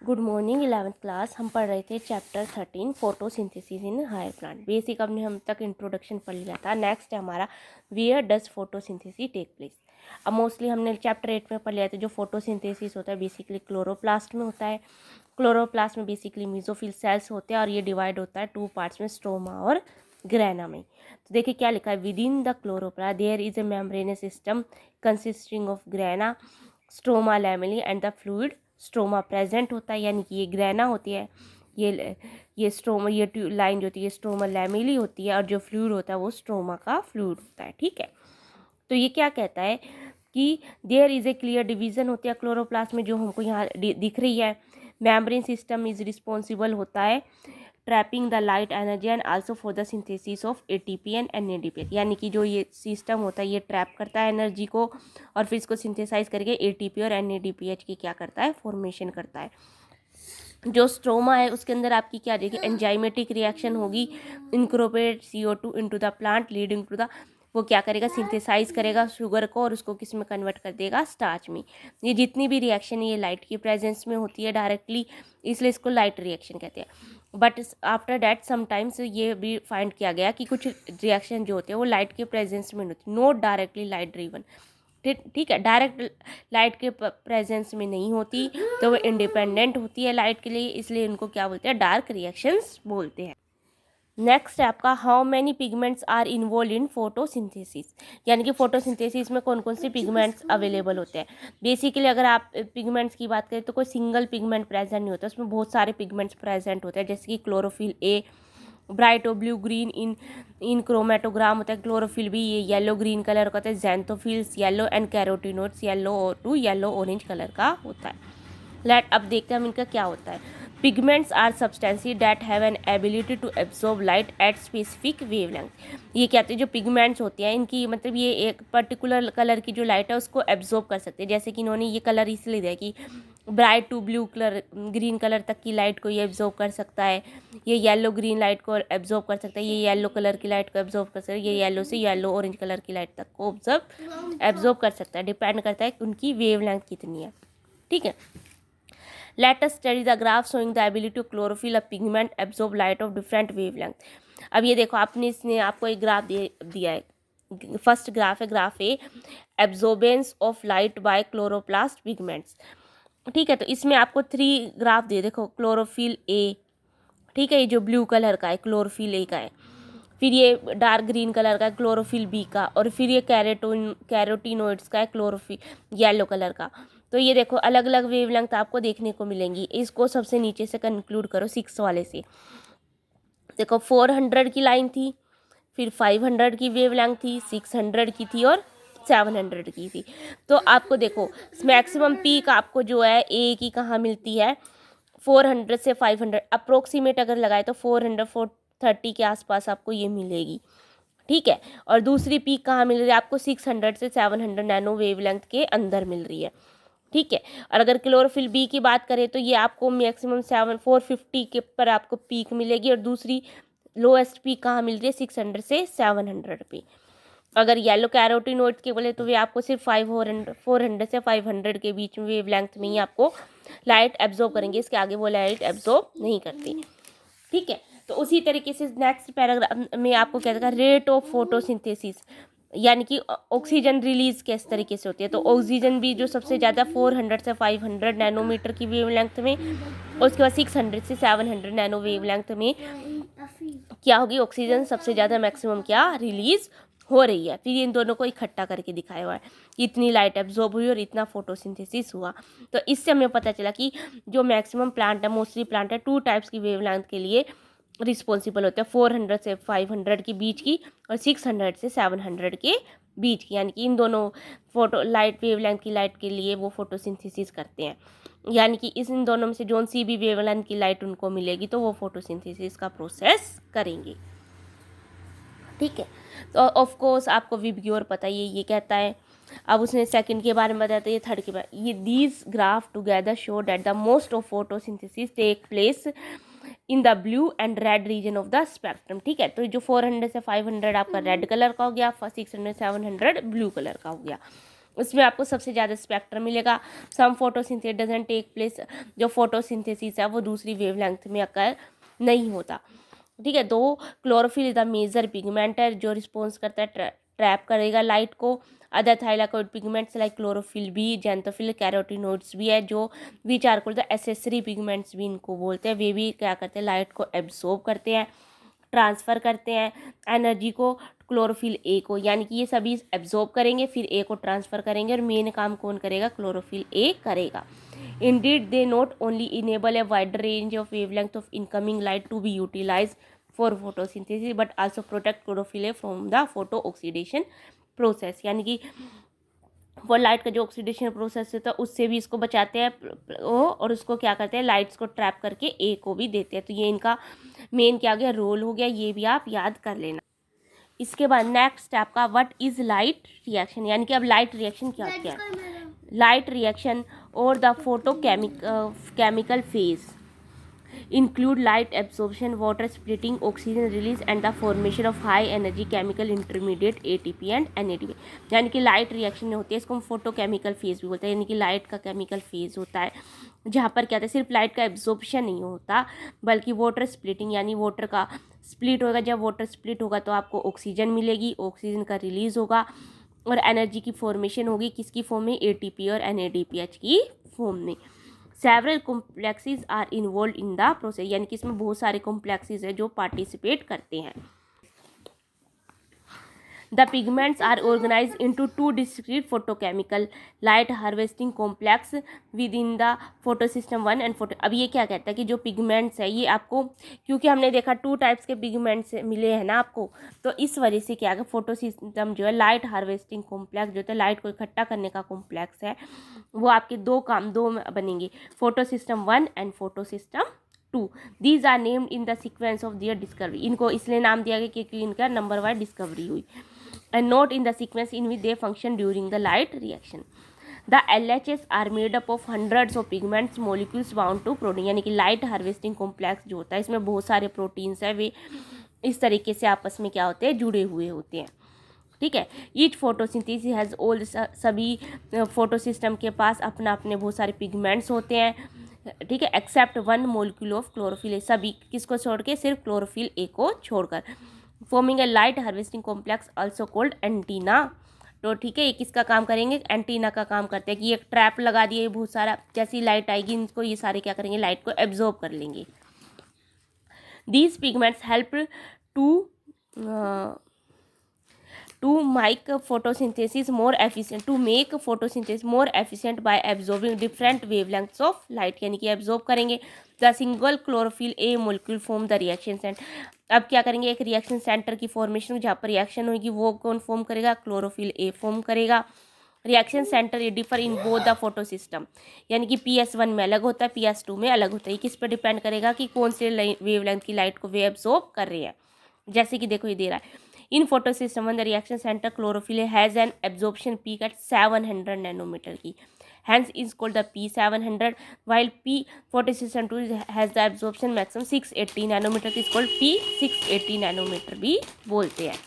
Good morning 11th class. हम पढ़ रहे थे chapter 13 photosynthesis in higher plant. Basic हमने हम तक इंट्रोडक्शन पढ़ लिया था। नेक्स्ट है हमारा where does photosynthesis take place. अब मोस्टली हमने चैप्टर 8 में पढ़ लिया था जो फोटोसिंथेसिस होता है बेसिकली क्लोरोप्लास्ट में होता है। क्लोरोप्लास्ट में बेसिकली मीजोफिल सेल्स होते हैं और ये डिवाइड होता है 2 पार्ट्स में, स्ट्रोमा और ग्रेना में। तो देखिए क्या लिखा है, within the chloroplast there is a membranous system consisting of grana, stroma lamellae and the fluid stroma present होता है। यानी कि ये ग्रेना होती है, ये स्ट्रोमा, ये लाइन जो होती है ये स्ट्रोमा लैमेली होती है और जो फ्लूइड होता है वो स्ट्रोमा का फ्लूइड होता है। ठीक है, तो ये क्या कहता है कि there is a clear division होती है क्लोरोप्लास्ट में जो हमको यहाँ दिख रही है। मेम्ब्रेन सिस्टम इज रिस्पॉन्सिबल होता है trapping the light energy and also for the synthesis of ATP and NADP. यानी कि जो ये सिस्टम होता है ये ट्रैप करता है एनर्जी को और फिर इसको सिंथेसाइज करके एटीपी और एनएडीपीएच की क्या करता है, फॉर्मेशन करता है। जो स्ट्रोमा है उसके अंदर आपकी क्या देखिए एंजाइमेटिक रिएक्शन होगी, incorporate CO2 into the plant leading to the, वो क्या करेगा, सिंथेसाइज करेगा शुगर को और उसको किस में कन्वर्ट कर देगा, स्टार्च में। ये जितनी भी रिएक्शन है ये लाइट की प्रेजेंस में होती है डायरेक्टली, इसलिए इसको लाइट रिएक्शन कहते हैं। बट आफ्टर डैट समटाइम्स ये भी फाइंड किया गया कि कुछ रिएक्शन जो होते हैं वो लाइट के प्रेजेंस में होती है, नॉट डायरेक्टली लाइट ड्रिवन। ठीक है, डायरेक्ट लाइट के प्रेजेंस में नहीं होती, तो वो इंडिपेंडेंट होती है लाइट के लिए, इसलिए इनको क्या बोलते हैं, डार्क रिएक्शंस बोलते हैं। नेक्स्ट है आपका how many pigments are involve in photosynthesis. यानी कि फोटोसिंथेसिस में कौन कौन से पिगमेंट्स अवेलेबल होते हैं। बेसिकली अगर आप पिगमेंट्स की बात करें तो कोई सिंगल पिगमेंट प्रेजेंट नहीं होता, उसमें बहुत सारे पिगमेंट्स प्रेजेंट होते हैं, जैसे कि क्लोरोफिल ए, ब्राइट और ब्लू ग्रीन इन क्रोमेटोग्राम होता है, क्लोरोफिल भी ये येलो ग्रीन कलर का होता है, xanthophylls yellow and carotenoids yellow to yellow orange colour का होता है। लेट अब देखते हैं हम इनका क्या होता है। Pigments are substances that have an ability to absorb light at specific wavelength. ये कहते हैं जो पिगमेंट्स होते हैं इनकी मतलब ये एक पर्टिकुलर कलर की जो लाइट है उसको एब्जॉर्ब कर सकते हैं। जैसे कि इन्होंने ये कलर इसलिए दिया कि bright to blue colour green colour तक की लाइट को ये एब्जॉर्ब कर सकता है, ये येलो ग्रीन लाइट को एब्जॉर्ब कर सकता है, ये येलो कलर की लाइट को एब्जॉर्ब कर सकता है, ये येलो से येलो ऑरेंज कलर की लाइट तक को एब्जॉर्ब कर सकता है। डिपेंड करता है उनकी वेवलेंथ कितनी है। ठीक है, let us study the graph showing the ability to chlorophyll a pigment absorb light of different wavelength। अब ये देखो आपने इसने आपको एक ग्राफ दिया है। फर्स्ट ग्राफ है graph A, absorbance of light by chloroplast pigments. ठीक है, तो इसमें आपको 3 ग्राफ दे, देखो क्लोरोफिल ए, ठीक है, ये जो ब्लू कलर का है क्लोरोफिल ए का है, फिर ये डार्क ग्रीन कलर का है क्लोरोफिल बी का, और फिर ये कैरोटीनोइड्स का है क्लोरोफिल येलो कलर का। तो ये देखो अलग अलग वेवलेंथ आपको देखने को मिलेंगी। इसको सबसे नीचे से कंक्लूड करो 6 वाले से। देखो 400 की लाइन थी, फिर 500 की वेवलेंथ थी, 600 की थी और 700 की थी। तो आपको देखो मैक्सिमम पीक आपको जो है ए की कहाँ मिलती है, 400 से 500 अप्रोक्सीमेट अगर लगाए तो 430 के आसपास आपको ये मिलेगी। ठीक है, और दूसरी पीक कहाँ मिल रही है आपको, 600 से 700 नैनो वेवलेंथ के अंदर मिल रही है। ठीक है, और अगर क्लोरोफिल बी की बात करें तो ये आपको मैक्सिमम 450 के पर आपको पीक मिलेगी, और दूसरी लोएस्ट पीक कहाँ मिल रही है, 600 से 700 पे। अगर येलो कैरोटीनोइड्स के बोले तो वे आपको सिर्फ 400 से 500 के बीच में वेवलेंथ में ही आपको लाइट एब्जॉर्ब करेंगे, इसके आगे वो लाइट एब्जॉर्ब नहीं करती। ठीक है, तो उसी तरीके से नेक्स्ट पैराग्राफ में आपको क्या देगा, रेट ऑफ फोटोसिंथेसिस, यानी कि ऑक्सीजन रिलीज किस तरीके से होती है। तो ऑक्सीजन भी जो सबसे ज़्यादा 400 से 500 नैनोमीटर की वेवलेंथ में, और उसके बाद 600 से 700 नैनो वेवलेंथ में क्या होगी, ऑक्सीजन सबसे ज़्यादा मैक्सिमम क्या रिलीज हो रही है। फिर इन दोनों को इकट्ठा करके दिखाया हुआ है, इतनी लाइट एब्जॉर्ब हुई और इतना फोटोसिंथेसिस हुआ। तो इससे हमें पता चला कि जो मैक्सिमम प्लांट है, मोस्टली प्लांट है 2 टाइप्स की वेवलेंथ के लिए रिस्पॉन्सिबल होते हैं, 400 से 500 के बीच की और 600 से 700 के बीच की। यानी कि इन दोनों फोटो लाइट वेवलेंथ की लाइट के लिए वो फोटोसिंथेसिस करते हैं। यानी कि इन दोनों में से जोन सी भी वेवलेंथ की लाइट उनको मिलेगी तो वो फोटोसिंथेसिस का प्रोसेस करेंगे। ठीक है, तो ऑफ कोर्स आपको विबग्योर पता ही है ये कहता है। अब उसने सेकंड के बारे में बताया, ये थर्ड के बारे में, ये these graph together show that the most of photosynthesis take place in the blue and red region of the spectrum. ठीक है, तो जो 400 से 500 आपका रेड कलर का हो गया, 600 700 ब्लू कलर का हो गया। उसमें आपको सबसे ज़्यादा स्पेक्ट्रम मिलेगा। सम फोटोसिंथेसिस डजंट टेक प्लेस, जो फोटोसिंथेसिस है वो दूसरी वेवलेंथ में अकर नहीं होता, ठीक है। दो, chlorophyll is the major pigment है जो रिस्पॉन्स करता है, ट्रैप करेगा लाइट को। Other thylakoid pigments like chlorophyll भी, जेंथोफिल, कैरोटिनोइड्स भी है जो which are called the accessory pigments भी इनको बोलते हैं। वे भी क्या करते हैं, लाइट को एब्जॉर्ब करते हैं, ट्रांसफ़र करते हैं एनर्जी को क्लोरोफिल ए को, यानी कि ये सभी एब्जॉर्ब करेंगे फिर ए को ट्रांसफ़र करेंगे, और मेन काम कौन करेगा, क्लोरोफिल ए करेगा। Indeed, they not only enable a wider range of wavelength of incoming light to be utilized for photosynthesis, but also protect chlorophyll from the photo-oxidation process, यानी कि वो लाइट का जो ऑक्सीडेशन प्रोसेस होता है उससे भी इसको बचाते हैं और उसको क्या करते हैं, लाइट्स को ट्रैप करके ए को भी देते हैं। तो ये इनका मेन क्या गया, रोल हो गया, ये भी आप याद कर लेना। इसके बाद नेक्स्ट स्टेप का व्हाट इज लाइट रिएक्शन, यानी कि अब लाइट रिएक्शन क्या है। लाइट रिएक्शन और the photo chemical phase include light absorption, water splitting, oxygen release and the formation of high energy chemical intermediate ATP and NADP। यानी कि light reaction होती है, इसको हम फोटो केमिकल फेज भी बोलते हैं, यानी कि लाइट का केमिकल फेज होता है जहाँ पर क्या होता है, सिर्फ लाइट का एब्जॉर्प्शन नहीं होता बल्कि वाटर स्प्लिटिंग, यानी वाटर का स्प्लिट होगा। जब वाटर स्प्लिट होगा तो आपको ऑक्सीजन मिलेगी, ऑक्सीजन का रिलीज होगा और एनर्जी की फॉर्मेशन होगी, किसकी फॉर्म में, ATP और NADPH की फॉर्म में। Several complexes are involve in the process, यानी कि इसमें बहुत सारे कॉम्प्लेक्सेस है जो पार्टिसिपेट करते हैं। The pigments are organized into two discrete photochemical light harvesting complex within the photosystem 1 and photo। अब ये क्या कहता है कि जो पिगमेंट्स है ये आपको, क्योंकि हमने देखा 2 टाइप्स के पिगमेंट्स मिले हैं ना आपको, तो इस वजह से क्या है, फोटो सिस्टम जो है लाइट हार्वेस्टिंग कॉम्प्लेक्स जो होता है, लाइट को इकट्ठा करने का कॉम्प्लेक्स है, वो आपके दो बनेंगे, photo system 1 and photo system 2। These are named in the sequence of their discovery. इनको इसलिए नाम दिया गया क्योंकि इनका नंबर वाइज डिस्कवरी हुई, and not in the sequence in which they function during the light reaction. The LHS are made up of hundreds of pigments molecules bound to protein, यानी कि लाइट हार्वेस्टिंग कॉम्प्लेक्स जो होता है इसमें बहुत सारे proteins है, वे इस तरीके से आपस में क्या होते हैं, जुड़े हुए होते हैं, ठीक है। ईच फोटोसिंथेसिस हैज़ ऑल, सभी फोटो सिस्टम के पास अपना अपने बहुत सारे पिगमेंट्स होते हैं, ठीक है, except one molecule of chlorophyll A, सभी किसको छोड़ के, सिर्फ क्लोरोफिल ए को छोड़कर। Forming a light harvesting complex also called antenna. तो ठीक है, ये किसका काम करेंगे, एंटीना का काम करते हैं कि एक ट्रैप लगा दिए बहुत सारा, जैसी लाइट आएगी इनको ये सारे क्या करेंगे, लाइट को एब्जॉर्ब कर लेंगे। These pigments help to make photosynthesis more efficient by absorbing different wavelengths of light, यानी कि एब्जॉर्ब करेंगे। The single chlorophyll A molecule form the reaction centre. अब क्या करेंगे, एक रिएक्शन सेंटर की फॉर्मेशन, जहाँ पर रिएक्शन होगी वो कौन फॉर्म करेगा, क्लोरोफिल ए फॉर्म करेगा। रिएक्शन सेंटर ये differ in both the photo system, यानी कि PS1 में अलग होता है, PS2 में अलग होता है। ये किस पर डिपेंड करेगा कि कौन से वेवलेंथ की लाइट को वे एब्जॉर्ब कर रहे हैं। जैसे कि देखो ये दे रहा है, in photosystem one the reaction centre chlorophyll has an absorption peak at 700 nanometre की, hence is called the P700, while P photosystem 2 has the absorption maximum 680 nanometre, is called P680 nanometre भी बोलते हैं।